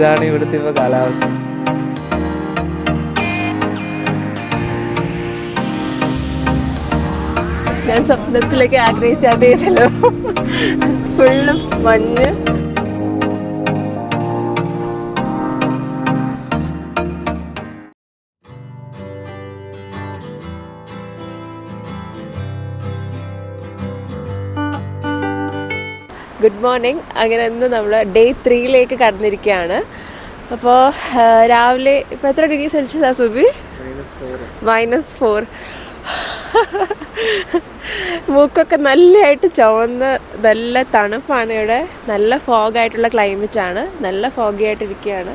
ഇതാണ് ഇവിടുത്തെ ഇപ്പോൾ കാലാവസ്ഥ. ഞാൻ സ്വപ്നത്തിലേക്ക് ആഗ്രഹിച്ച അതേ സ്ഥലം, ഫുള്ളും മഞ്ഞ്. Good morning. അങ്ങനെ ഇന്ന് നമ്മൾ ഡേ 3ലേക്ക് കടന്നിരിക്കുകയാണ്. അപ്പോൾ രാവിലെ ഇപ്പോൾ എത്ര ഡിഗ്രി സെൽഷ്യസാ സുബി? -4. മൂക്കൊക്കെ നല്ലതായിട്ട് ചുവന്ന് നല്ല തണുപ്പാണ് ഇവിടെ. നല്ല ഫോഗായിട്ടുള്ള ക്ലൈമറ്റാണ്, നല്ല ഫോഗി ആയിട്ടിരിക്കുകയാണ്.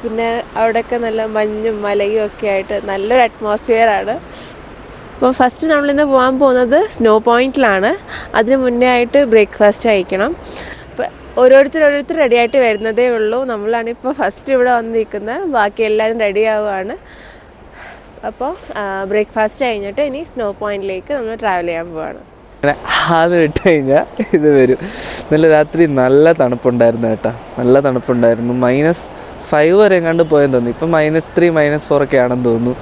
പിന്നെ അവിടെയൊക്കെ നല്ല മഞ്ഞും മലയും ഒക്കെ ആയിട്ട് നല്ലൊരു അറ്റ്മോസ്ഫിയറാണ്. അപ്പോൾ ഫസ്റ്റ് നമ്മളിന്ന് പോകാൻ പോകുന്നത് സ്നോ പോയിൻറ്റിലാണ്. അതിന് മുന്നേ ആയിട്ട് ബ്രേക്ക്ഫാസ്റ്റ് കഴിക്കണം. അപ്പോൾ ഓരോരുത്തർ റെഡി ആയിട്ട് വരുന്നതേ ഉള്ളൂ. നമ്മളാണിപ്പോൾ ഫസ്റ്റ് ഇവിടെ വന്നിരിക്കുന്നത്. ബാക്കി എല്ലാവരും റെഡി ആവുകയാണ്. അപ്പോൾ ബ്രേക്ക്ഫാസ്റ്റ് കഴിഞ്ഞിട്ട് ഇനി സ്നോ പോയിൻറ്റിലേക്ക് നമ്മൾ ട്രാവൽ ചെയ്യാൻ പോവാണ്. അത് ഇട്ട് കഴിഞ്ഞാൽ ഇത് വരും. ഇന്നലെ രാത്രി നല്ല തണുപ്പുണ്ടായിരുന്നു കേട്ടോ, നല്ല തണുപ്പുണ്ടായിരുന്നു. -5 വരെ എങ്ങാണ്ട് പോയെന്ന് തോന്നുന്നു. ഇപ്പം -3 -4 ഒക്കെ ആണെന്ന് തോന്നുന്നു.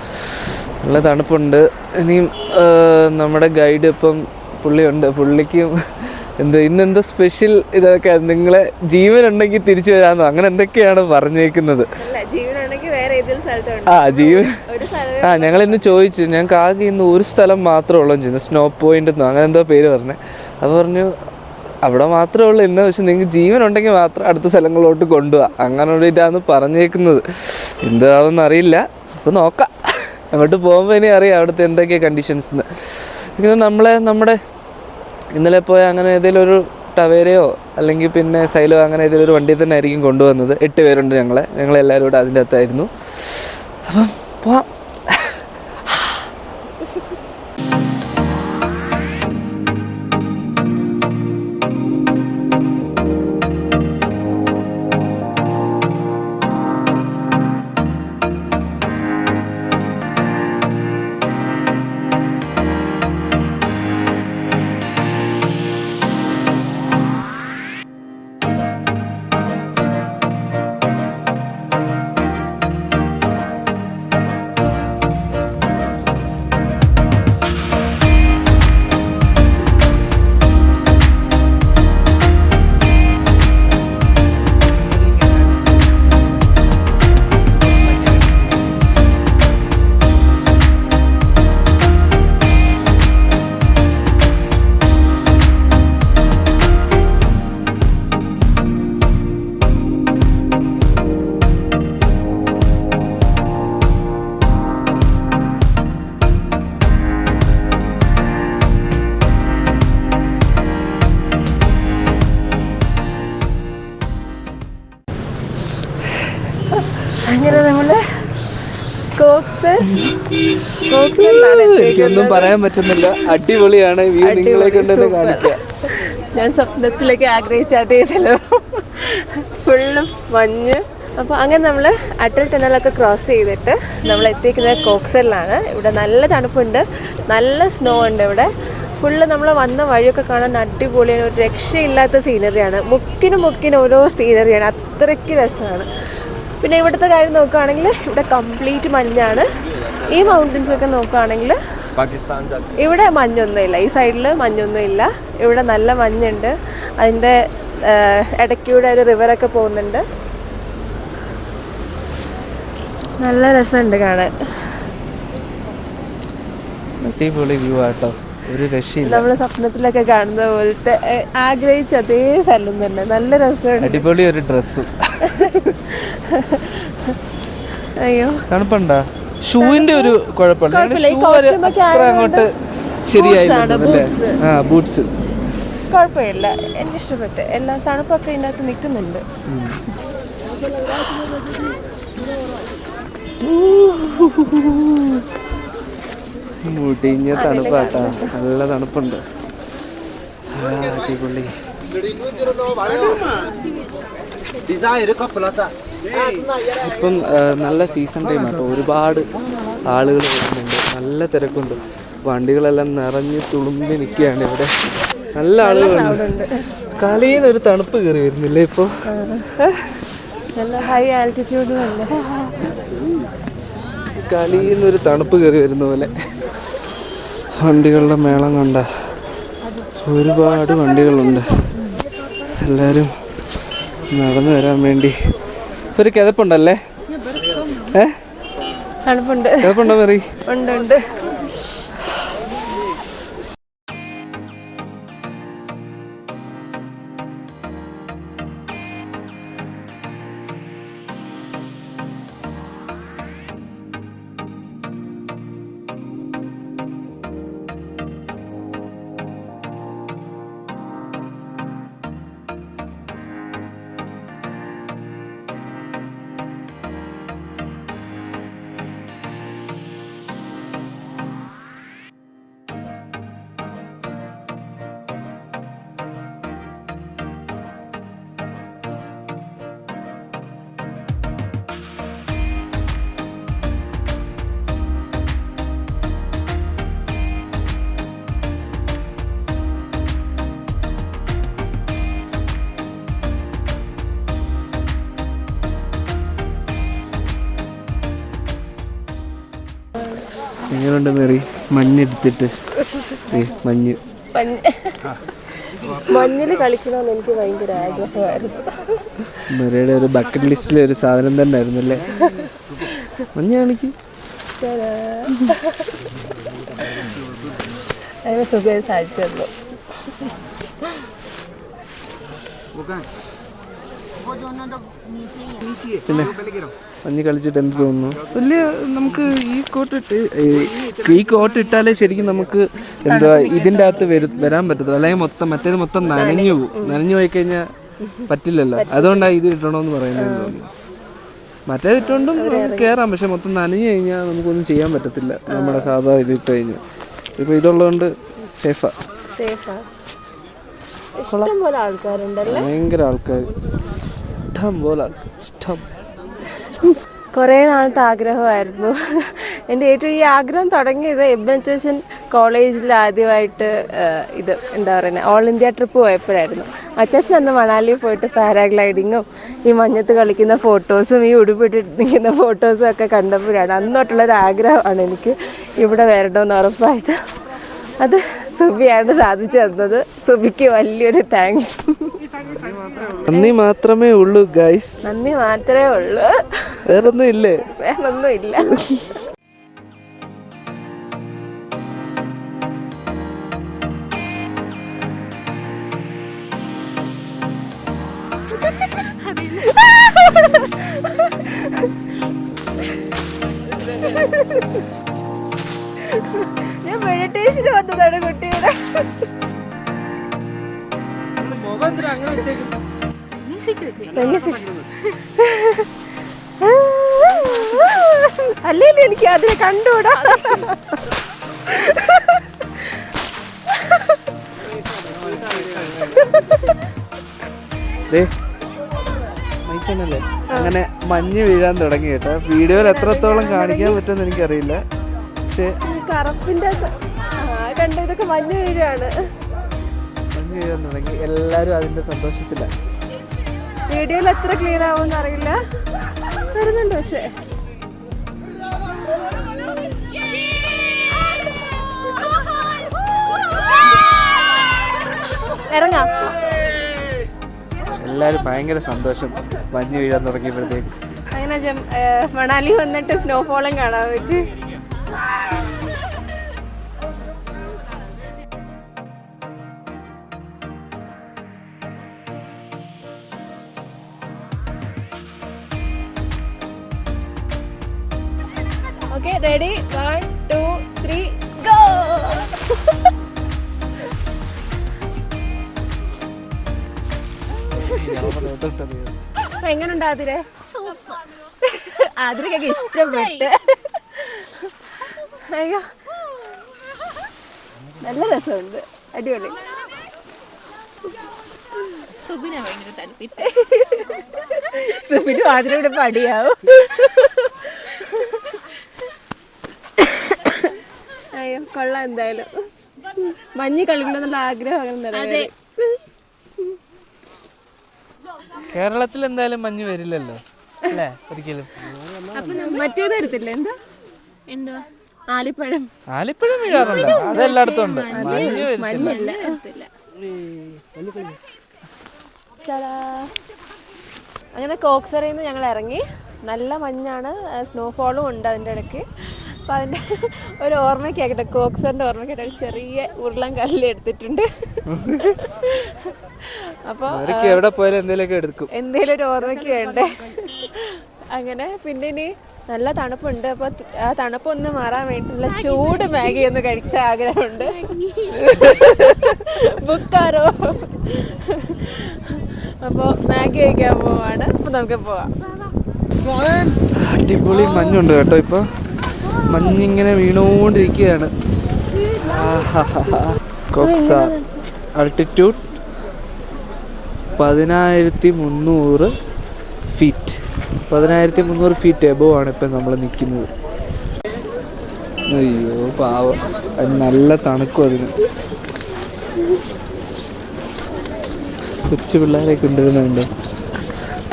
നല്ല തണുപ്പുണ്ട്. ഇനിയും നമ്മുടെ ഗൈഡ് ഇപ്പം പുള്ളിയുണ്ട്. പുള്ളിക്കും ഇന്നെന്തോ സ്പെഷ്യൽ ഇതൊക്കെ, നിങ്ങളെ ജീവനുണ്ടെങ്കിൽ തിരിച്ചു വരാമെന്നോ അങ്ങനെ എന്തൊക്കെയാണ് പറഞ്ഞേക്കുന്നത്. ഞങ്ങൾ ഇന്ന് ചോദിച്ചു, ഞങ്ങൾക്ക് ആകെ ഇന്ന് ഒരു സ്ഥലം മാത്രമേ ഉള്ളൂ ചെയ്യുന്നത്, സ്നോ പോയിന്റ് എന്നോ അങ്ങനെ എന്തോ പേര് പറഞ്ഞേ. അത് പറഞ്ഞു അവിടെ മാത്രമേ ഉള്ളൂ ഇന്ന്, പക്ഷെ നിങ്ങൾക്ക് ജീവനുണ്ടെങ്കിൽ മാത്രം അടുത്ത സ്ഥലങ്ങളിലോട്ട് കൊണ്ടുപോകാം, അങ്ങനെ ഇതാണ് പറഞ്ഞേക്കുന്നത്. എന്താവെന്ന് അറിയില്ല, അപ്പോൾ നോക്കാം. അങ്ങോട്ട് പോകുമ്പോൾ ഇനി അറിയാം അവിടുത്തെ എന്തൊക്കെയാണ് കണ്ടീഷൻസ് എന്ന്. ഇത് നമ്മുടെ ഇന്നലെ പോയ അങ്ങനെ ഏതെങ്കിലും ഒരു ടവേരയോ അല്ലെങ്കിൽ പിന്നെ സൈലോ അങ്ങനെ ഏതെങ്കിലും ഒരു വണ്ടിയിൽ തന്നെ ആയിരിക്കും കൊണ്ടുവന്നത്. 8 പേരുണ്ട് ഞങ്ങളെല്ലാവരും കൂടെ അതിൻ്റെ അകത്തായിരുന്നു. അപ്പം പോവാം. അങ്ങനെ നമ്മള് എനിക്കൊന്നും പറയാൻ പറ്റുന്നില്ല. അടിപൊളിയാണ് വ്യൂ, നിങ്ങളെ കൊണ്ട് കാണിക്കുക. ഞാൻ സ്വപ്നത്തിലേക്ക് ആഗ്രഹിച്ച അതേ സ്ഥലം, ഫുള്ളും മഞ്ഞ്. അപ്പോൾ അങ്ങനെ നമ്മൾ അട്ടൽ ടണലൊക്കെ ക്രോസ് ചെയ്തിട്ട് നമ്മൾ എത്തിക്കുന്നത് കോക്സലിലാണ്. ഇവിടെ നല്ല തണുപ്പുണ്ട്, നല്ല സ്നോ ഉണ്ട് ഇവിടെ. ഫുള്ള് നമ്മൾ വന്ന വഴിയൊക്കെ കാണാൻ അടിപൊളിയാണ്, ഒരു രക്ഷയില്ലാത്ത സീനറിയാണ്. മുക്കിന് ഓരോ സീനറിയാണ്, അത്രയ്ക്ക് രസമാണ്. പിന്നെ ഇവിടുത്തെ കാര്യം നോക്കുകയാണെങ്കിൽ ഇവിടെ കംപ്ലീറ്റ് മഞ്ഞാണ്. ഈ മൗണ്ടൻസൊക്കെ നോക്കുകയാണെങ്കിൽ ഇവിടെ മഞ്ഞൊന്നുമില്ല, ഈ സൈഡിൽ മഞ്ഞൊന്നുമില്ല. ഇവിടെ നല്ല മഞ്ഞുണ്ട്. അതിൻ്റെ ഇടയ്ക്കൂടെ ഒരു റിവറൊക്കെ പോകുന്നുണ്ട്. നല്ല രസമുണ്ട് കാണാൻ. അടിപൊളി വ്യൂ ആട്ടോ, ഒരു രക്ഷയില്ല. നമ്മൾ സ്വപ്നത്തിലൊക്കെ കാണുന്ന പോലത്തെ ആഗ്രഹിച്ച അതേ സ്ഥലം തന്നെ, നല്ല രസമുണ്ട്. അടിപൊളി ഒരു ഡ്രസ്സും. അയ്യോ തണുപ്പുണ്ടാ? ഷൂവിന്റെ ഒരു കുഴപ്പമില്ല, അങ്ങോട്ട് ശരിയായില്ല. ബൂട്ട്സ് കുഴപ്പമില്ല, എനിക്ക് ഇഷ്ടപ്പെട്ടു. എല്ലാം തണുപ്പൊക്കെ ഇതിനകത്ത് നിൽക്കുന്നുണ്ട്. മുടിഞ്ഞ തണുപ്പാട്ടാ, നല്ല തണുപ്പുണ്ട്. അടിപൊളി. ഇപ്പം നല്ല സീസൺ ടൈം ആട്ടോ, ഒരുപാട് ആളുകൾ വരുന്നുണ്ട്, നല്ല തിരക്കുണ്ട്. വണ്ടികളെല്ലാം നിറഞ്ഞ് തുളുമ്പി നിൽക്കുകയാണ് ഇവിടെ. നല്ല ആളുകളുണ്ട്. കാലയിൽ നിന്ന് ഒരു തണുപ്പ് കയറി വരുന്നില്ലേ ഇപ്പോൾ? നല്ല ഹൈ ആൾട്ടിറ്റ്യൂഡും ഉണ്ട്. കലിന്നൊരു തണുപ്പ് കയറി വരുന്ന പോലെ വണ്ടികളുടെ മേളം കണ്ട ഒരുപാട് വണ്ടികളുണ്ട്. എല്ലാവരും നടന്നു വരാൻ വേണ്ടി ഒരു കിതപ്പുണ്ടല്ലേ? തണുപ്പുണ്ട്. കിതപ്പുണ്ടോ മെറി? ഉണ്ട്. എങ്ങനെയുണ്ട് മെറി? മഞ്ഞെടുത്തിട്ട് മഞ്ഞ് മഞ്ഞിൽ കളിക്കണമെന്ന് എനിക്ക് ഭയങ്കര ആഗ്രഹമായിരുന്നു. മെറിയുടെ ഒരു ബക്കറ്റ് ലിസ്റ്റിലെ ഒരു സാധനം തന്നെ ആയിരുന്നല്ലേ മഞ്ഞ് കാണിക്കും. അതിനെ സുഖം സാധിച്ചല്ലോ. പിന്നെ മഞ്ഞ് കളിച്ചിട്ട് എന്ത് തോന്നുന്നു? വലിയ നമുക്ക് ഈ കോട്ട് ഇട്ടാലേ ശരിക്കും നമുക്ക് എന്താ ഇതിൻ്റെ അകത്ത് വരാൻ പറ്റത്തില്ല. അല്ലെങ്കിൽ മറ്റേത് മൊത്തം നനഞ്ഞു പോയി കഴിഞ്ഞാൽ പറ്റില്ലല്ലോ. അതുകൊണ്ടാണ് ഇത് ഇട്ടണമെന്ന് പറയുന്നത് തോന്നുന്നു. മറ്റേത് ഇട്ടുകൊണ്ടും കയറാം, പക്ഷെ മൊത്തം നനഞ്ഞു കഴിഞ്ഞാൽ നമുക്കൊന്നും ചെയ്യാൻ പറ്റത്തില്ല. നമ്മുടെ സാധാ ഇത് ഇട്ട് കഴിഞ്ഞാൽ ഇപ്പോൾ ഇതുള്ളതുകൊണ്ട് സേഫാ. ഭയങ്കര ആൾക്കാർ, ഇഷ്ടം പോലെ ആൾക്കാർ. കുറേ നാളത്തെ ആഗ്രഹമായിരുന്നു എൻ്റെ. ഏറ്റവും ഈ ആഗ്രഹം തുടങ്ങിയത് എബ്ബൻചേഷൻ കോളേജിൽ ആദ്യമായിട്ട് ഇത് എന്താ പറയുന്നത് ഓൾ ഇന്ത്യ ട്രിപ്പ് പോയപ്പോഴായിരുന്നു. അച്ചാച്ചൻ അന്ന് മണാലിയിൽ പോയിട്ട് പാരാഗ്ലൈഡിങ്ങും ഈ മഞ്ഞത്ത് കളിക്കുന്ന ഫോട്ടോസും ഈ ഉടുപ്പിട്ട് നിൽക്കുന്ന ഫോട്ടോസും ഒക്കെ കണ്ടപ്പോഴാണ് അന്നോട്ടുള്ളൊരു ആഗ്രഹമാണ് എനിക്ക് ഇവിടെ വരണമെന്ന് ഉറപ്പായിട്ട്. അത് സുബിയാണ് സാധിച്ചു തന്നത്. സുബിക്ക് വലിയൊരു താങ്ക്സ്. നന്ദി മാത്രമേ ഉള്ളൂ ഗൈസ്, നന്ദി മാത്രമേ ഉള്ളൂ, വേറൊന്നും ഇല്ലേ? വേറൊന്നും ഇല്ല. ഞാൻ മെഡിറ്റേഷന് വന്നതാണ് കുട്ടിയുടെ. അല്ലേലും എനിക്ക് അതിനെ കണ്ടുകൂടാ. അങ്ങനെ മഞ്ഞ് വീഴാൻ തുടങ്ങി കേട്ടോ. വീഡിയോയിൽ എത്രത്തോളം കാണിക്കാൻ പറ്റുമെന്ന് എനിക്കറിയില്ല, പക്ഷെ കറുപ്പിന്റെ കണ്ട ഇതൊക്കെ മഞ്ഞ് വീഴാണ്. മഞ്ഞ് വീഴാൻ തുടങ്ങി. എല്ലാരും അതിന്റെ സന്തോഷത്തിലാണ്. വീഡിയോയിൽ എത്ര ക്ലിയർ ആവുമെന്ന് അറിയില്ല, വരുന്നുണ്ട് പക്ഷേ. ഇറങ്ങാം. എല്ലാരും ഭയങ്കര സന്തോഷം മഞ്ഞ് വീഴാൻ തുടങ്ങിയപ്പോഴത്തേക്ക്. അങ്ങനെ മണാലി വന്നിട്ട് സ്നോഫോളും കാണാൻ പറ്റി. Okay, ready? 1, 2, 3, go! എങ്ങനുണ്ട് ആതിരെ? ആതിരക്കൊക്കെ ഇഷ്ടപ്പെട്ട്. അയ്യോ നല്ല രസമുണ്ട്, അടിപൊളി. സുബിനും ആതിരയുടെ പടിയാവും. അയ്യോ കൊള്ളാം. എന്തായാലും മഞ്ഞ് കളിക്കണമെന്നുള്ള ആഗ്രഹം അങ്ങനെ നിറവേറി. കേരളത്തിൽ എന്തായാലും മഞ്ഞ് വരില്ലല്ലോ അല്ലേ ഒരിക്കലും. മറ്റേത് എടുത്തില്ല എന്താ ആലിപ്പഴം വീഴാറുണ്ട്, അതെല്ലായിടത്തും ഉണ്ട്. മഞ്ഞ് വരത്തില്ല. അങ്ങനെ കോക്സറിൽ നിന്ന് ഞങ്ങൾ ഇറങ്ങി. നല്ല മഞ്ഞാണ്, സ്നോഫോളും ഉണ്ട് അതിൻ്റെ ഇടയ്ക്ക്. അപ്പോൾ അതിൻ്റെ ഒരു ഓർമ്മയ്ക്കാക്കട്ടെ, കോക്സറിൻ്റെ ഓർമ്മയ്ക്കായിട്ട് ഒരു ചെറിയ ഉരുളൻ കല്ല് എടുത്തിട്ടുണ്ട്. അപ്പോൾ എവിടെ പോയാലും എന്തെങ്കിലുമൊക്കെ എടുക്കും, എന്തെങ്കിലും ഒരു ഓർമ്മയ്ക്ക് വേണ്ടേ. അങ്ങനെ പിന്നെ ഇനി നല്ല തണുപ്പുണ്ട്. അപ്പോൾ ആ തണുപ്പൊന്ന് മാറാൻ വേണ്ടിയിട്ടുള്ള ചൂട് മാഗി ഒന്ന് കഴിച്ച ആഗ്രഹമുണ്ട്. ബുക്കാരോ. അപ്പോൾ മാഗി കഴിക്കാൻ പോവാണ്. അപ്പോൾ നമുക്ക് പോവാം. അടിപൊളി മഞ്ഞുണ്ട് കേട്ടോ. ഇപ്പൊ മഞ്ഞിങ്ങനെ വീണുകൊണ്ടിരിക്കുകയാണ്. കോക്സാർ ആൾട്ടിറ്റ്യൂഡ് 10,300 ഫീറ്റ്. 10,300 ഫീറ്റ് എബോവ് ആണ് ഇപ്പം നമ്മൾ നിൽക്കുന്നത്. അയ്യോ പാവം, അത് നല്ല തണുക്കും. അതിന് കൊച്ചു പിള്ളേരെ കൊണ്ടുവരുന്നുണ്ട്.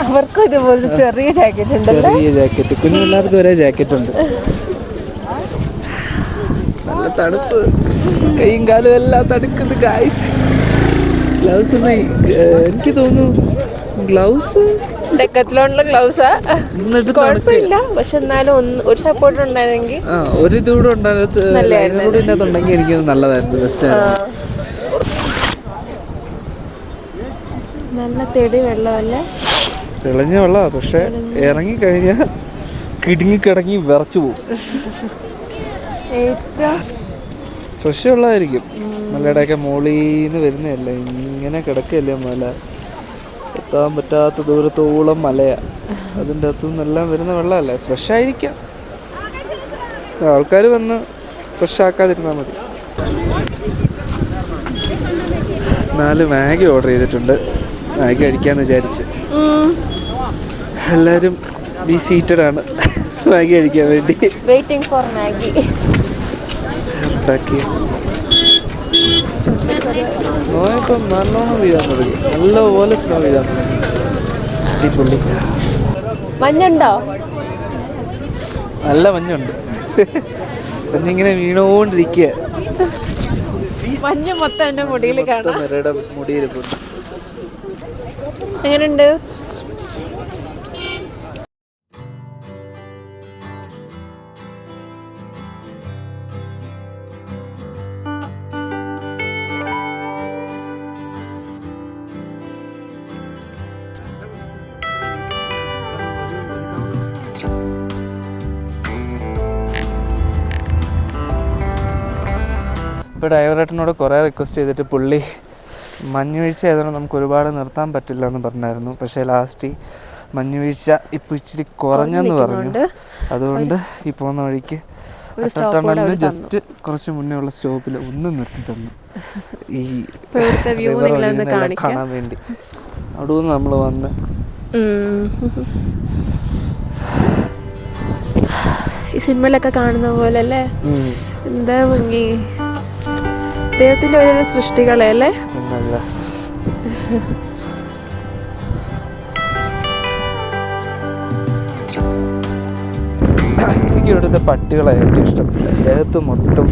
അവർക്കും ഇതുപോലെ ചെറിയ ജാക്കറ്റ് ഉണ്ട്. ചെറിയ ജാക്കറ്റ്, കുഞ്ഞു പിള്ളേർക്ക് ഒരേ ജാക്കറ്റ് ഉണ്ട്. നല്ല തണുപ്പ്, കൈയും കാലും എല്ലാം തണുക്കുന്നു. ഗ്ലൗസ് ഒന്നും എനിക്ക് തോന്നുന്നു ഗ്ലൗസ് ഡെക്കത്ലോണിലെ ഗ്ലൗസാ, കുഴപ്പമില്ല. പക്ഷെ എന്നാലും ഒരു സപ്പോർട്ട് ഉണ്ടായിരുന്നെങ്കിൽ, ഒരു ഇതുകൂടെ ഉണ്ടെങ്കിൽ എനിക്ക് നല്ലതായിരുന്നു. ബെസ്റ്റ് ആയിരുന്നു. നല്ല തെളി വെള്ളമല്ലേ, തെളിഞ്ഞ വെള്ളമാണ്. പക്ഷെ ഇറങ്ങിക്കഴിഞ്ഞാൽ കിടുങ്ങിക്കിടങ്ങി വിറച്ചു പോകും. ഏറ്റവും ഫ്രഷ് വെള്ളമായിരിക്കും. മലയുടെയൊക്കെ മുകളിന്ന് വരുന്നതല്ല, ഇങ്ങനെ കിടക്കുകയല്ലേ മല. എത്താൻ പറ്റാത്ത ദൂരത്തോളം മലയാണ്. അതിൻ്റെ അകത്തുനിന്നെല്ലാം വരുന്ന വെള്ളമല്ലേ, ഫ്രഷ് ആയിരിക്കാം. ആൾക്കാർ വന്ന് ഫ്രഷ് ആക്കാതിരുന്നാൽ മതി. 4 മാഗി ഓർഡർ ചെയ്തിട്ടുണ്ട്. മാഗി കഴിക്കാമെന്ന് വിചാരിച്ച്. എല്ലാവരും ബി സീറ്റഡ് ആണ് മാഗി കഴിക്കാൻ വേണ്ടി. Waiting for Maggi. സ്നോ ഇപ്പം നല്ലോണം വീഴാൻ തുടങ്ങി, നല്ലപോലെ സ്നോ വീഴാൻ തുടങ്ങി. അടിപൊളി. മഞ്ഞുണ്ടോ? നല്ല മഞ്ഞുണ്ട്. മഞ്ഞിങ്ങനെ വീണുകൊണ്ടിരിക്കുക. മഞ്ഞ് മൊത്തം എൻ്റെ മുടിയിൽ കാണാം. മുടിയിൽ പോയി. എങ്ങനെയുണ്ട്? ഇപ്പോൾ ഡ്രൈവറേട്ടനോട് കുറേ റിക്വസ്റ്റ് ചെയ്തിട്ട് പുള്ളി മഞ്ഞുവീഴ്ച ആയതുകൊണ്ട് നമുക്ക് ഒരുപാട് നിർത്താൻ പറ്റില്ല എന്ന് പറഞ്ഞായിരുന്നു. പക്ഷേ ലാസ്റ്റ് മഞ്ഞുവീഴ്ച ഇപ്പോൾ ഇച്ചിരി കുറഞ്ഞെന്ന് പറഞ്ഞു. അതുകൊണ്ട് ഈ പോകുന്ന വഴിക്ക് ടണലിന് ജസ്റ്റ് കുറച്ച് മുന്നേ ഉള്ള സ്റ്റോപ്പിൽ ഒന്ന് നിർത്തി തന്നു ഈ കാണാൻ വേണ്ടി. അവിടെ നിന്ന് നമ്മൾ വന്ന് ഈ സിനിമയിലൊക്കെ കാണുന്ന പോലെ അല്ലേ, എന്താ ഭംഗി. ദൈവത്തിൻ്റെ ഓരോരോ സൃഷ്ടികളെ അല്ലേ. എനിക്ക് ഇവിടുത്തെ പട്ടികളെ ഏറ്റവും ഇഷ്ടം. ദേഹത്ത് മൊത്തം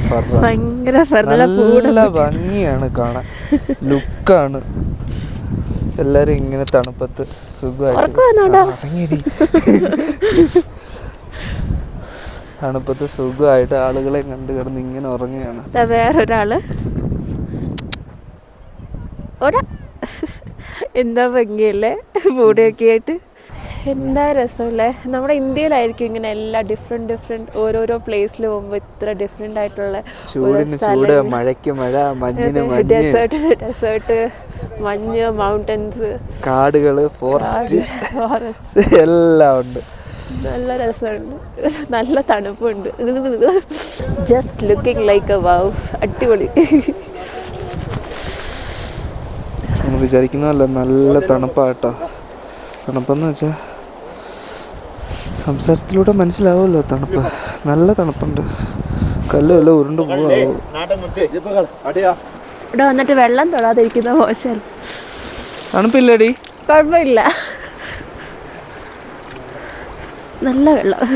നല്ല ഭംഗിയാണ് കാണാൻ, ലുക്കാണ്. എല്ലാരും ഇങ്ങനെ തണുപ്പത്ത് തണുപ്പത്ത് സുഖമായിട്ട് ആളുകളെ കണ്ടു കിടന്ന് ഇങ്ങനെ ഉറങ്ങുകയാണ്. വേറൊരാള് എന്താ ഭംഗിയല്ലേ, മൂടിയൊക്കെ ആയിട്ട്. എന്താ രസമല്ലേ. നമ്മുടെ ഇന്ത്യയിലായിരിക്കും ഇങ്ങനെ എല്ലാ ഡിഫറെന്റ് ഓരോരോ പ്ലേസിൽ പോകുമ്പോൾ ഇത്ര ഡിഫറെന്റ് ആയിട്ടുള്ള മഴയ്ക്ക് മഴ, മഞ്ഞിന് ഡെസേർട്ട്, മഞ്ഞ്, മൗണ്ടൻസ്, കാടുകള്, ഫോറസ്റ്റ് എല്ലാം ഉണ്ട്. നല്ല രസമുണ്ട്, നല്ല തണുപ്പുണ്ട്. Just looking like A wow. അടിപൊളി. നമ്മൾ വിചാരിക്കുന്നതല്ല, നല്ല തണുപ്പാട്ടോ. തണുപ്പെന്ന് വെച്ചാൽ സംസാരത്തിലൂടെ മനസ്സിലാവുമല്ലോ തണുപ്പ്. നല്ല തണുപ്പുണ്ട്. കല്ലുമല്ല ഉരുണ്ട് പോവാ. ഇവിടെ വന്നിട്ട് വെള്ളം തൊടാതിരിക്കുന്ന മോശം. തണുപ്പില്ലേടി? കുഴപ്പമില്ല, നല്ല വെള്ളം.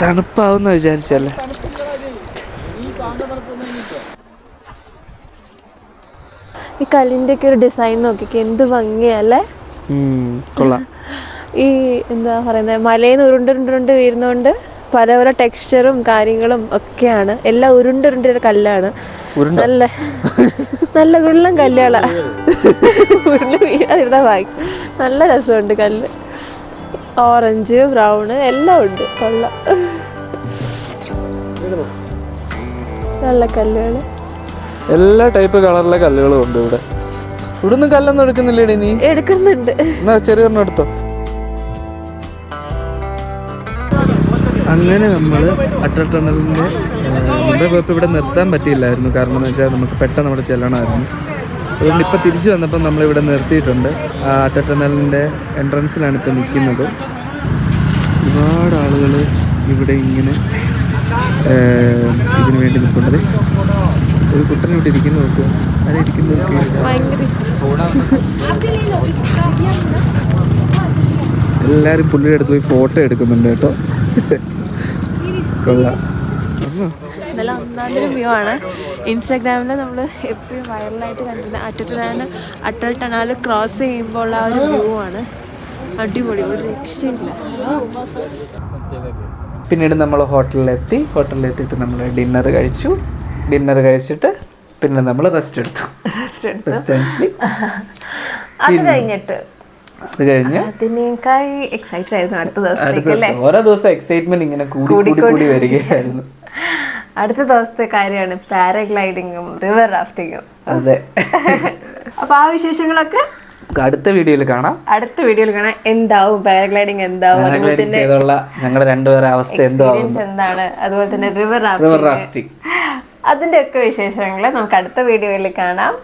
തണുപ്പാവുന്ന വിചാരിച്ചല്ലേ. ഈ കല്ലിൻ്റെ ഒക്കെ ഒരു ഡിസൈൻ നോക്കിക്കേ, എന്ത് ഭംഗിയല്ലേ. കൊള്ളാം. ഈ എന്താ പറയുന്നത്, മലയിൽ നിന്ന് ഉരുണ്ട് വീഴുന്നതുകൊണ്ട് പല പല ടെക്സ്ചറും കാര്യങ്ങളും ഒക്കെയാണ്. എല്ലാം ഉരുണ്ട കല്ലാണ്. നല്ല നല്ല ഉരുളം കല്ലുകളാ. ഉരുള് വീഴാതിരുന്ന ഭാഗ്യം. നല്ല രസമുണ്ട് കല്ല്. ഓറഞ്ച്, ബ്രൗണ് എല്ലാം ഉണ്ട്. കൊള്ളാം, നല്ല കല്ലുകൾ. എല്ലാ ടൈപ്പ് കളറിലെ കല്ലുകളും ഉണ്ട് ഇവിടെ. ഇവിടുന്ന് കല്ലൊന്നും എടുക്കുന്നില്ലേടി നീ? എടുക്കുന്നുണ്ട്. എന്നാ ചെറിയൊരെണ്ണം എടുത്തോ. അങ്ങനെ നമ്മൾ അട്ടൽ ടണലിൻ്റെ മുമ്പേ പോയപ്പോൾ ഇവിടെ നിർത്താൻ പറ്റിയില്ലായിരുന്നു. കാരണം എന്ന് വെച്ചാൽ നമുക്ക് പെട്ടെന്ന് അവിടെ ചെല്ലണമായിരുന്നു. അതുകൊണ്ട് ഇപ്പോൾ തിരിച്ചു വന്നപ്പോൾ നമ്മളിവിടെ നിർത്തിയിട്ടുണ്ട്. ആ അട്ടൽ ടണലിൻ്റെ എൻട്രൻസിലാണ് ഇപ്പോൾ നിൽക്കുന്നത്. ഒരുപാട് ആളുകൾ ഇവിടെ ഇങ്ങനെ ഇതിനു വേണ്ടി നിൽക്കുന്നത്. ഒരു കുട്ടനെ ഇവിടെ ഇരിക്കുന്നു, നോക്കുക. അത് ഇരിക്കുന്നതൊക്കെ എല്ലാവരും പുള്ളിയുടെ അടുത്ത് പോയി ഫോട്ടോ എടുക്കുന്നുണ്ട് കേട്ടോ. കൊള്ളാം. നല്ല ഒന്നാമതൊരു വ്യൂ ആണ്. ഇൻസ്റ്റാഗ്രാമിൽ നമ്മൾ എപ്പോഴും വൈറലായിട്ട് കണ്ടിരുന്ന അട്ടൽ ടണൽ ക്രോസ് ചെയ്യുമ്പോൾ ഉള്ള ആ ഒരു വ്യൂ ആണ്. അടിപൊളി, ഒരു രക്ഷയില്ല. പിന്നീട് നമ്മൾ ഹോട്ടലിലെത്തിയിട്ട് നമ്മൾ ഡിന്നർ കഴിച്ചിട്ട് പിന്നെ നമ്മൾ റെസ്റ്റ് എടുത്തു. അത് കഴിഞ്ഞിട്ട് അത് കഴിഞ്ഞ് അതിനേക്കാൾ എക്സൈറ്റഡ് ആയിരുന്നു അടുത്ത ദിവസം. ഓരോ ദിവസം എക്സൈറ്റ്മെന്റ് ഇങ്ങനെ കൂടി വരികയായിരുന്നു. അടുത്ത ദിവസത്തെ കാര്യമാണ് പാരഗ്ലൈഡിങ്ങും റിവർ റാഫ്റ്റിങ്ങും. അതെ. അപ്പൊ ആ വിശേഷങ്ങളൊക്കെ അടുത്ത വീഡിയോയിൽ കാണാം. എന്താവും പാരഗ്ലൈഡിങ്, എന്താവും, അതുപോലെ തന്നെ ഞങ്ങളുടെ രണ്ടുപേരെ അവസ്ഥ എന്താണ്, അതുപോലെ തന്നെ റിവർ റാഫ്റ്റിംഗ്, അതിന്റെ ഒക്കെ വിശേഷങ്ങൾ നമുക്ക് അടുത്ത വീഡിയോയിൽ കാണാം.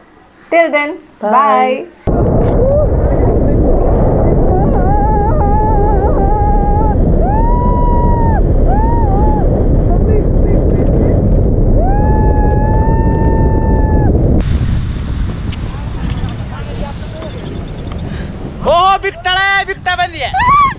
Till then, bye. बिकटाला बिकटा बंदी आहे.